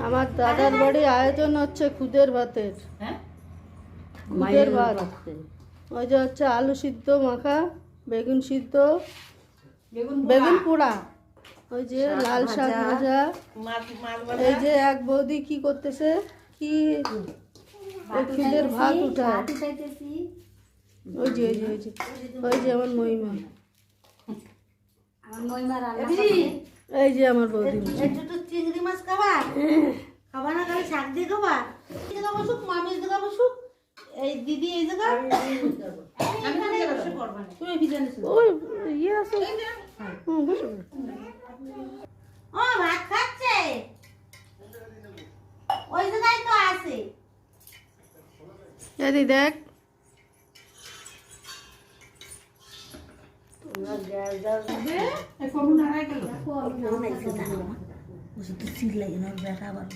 আমার দাদার বাড়ি আয়োজন হচ্ছে খুদের ভাতের। খুদের ভাত ওই যে হচ্ছে আলু সিদ্ধ মাখা, বেগুন সিদ্ধ, বেগুন পোড়া, ওই যে লাল শাক ভাজা। এই যে এক বৌদি কি করতেছে, কি খুদের ভাত উঠায়। ওই যে ওই যে ওই যে ওই যে আমার মহিমা, এই যে আমার বৌদি। চিংড়ি মাছ খাবার খাবার না, খালি শাক দিয়ে খাবার। বসুক মামির জায়গা বসুক, এই দিদি এই জায়গা তুমি ওই ইয়ে আছে, বসো। ও ভাত খাচ্ছে, ওই জায়গায় তো আছে। এদি দেখ, চিল্লাই না বেটা আবার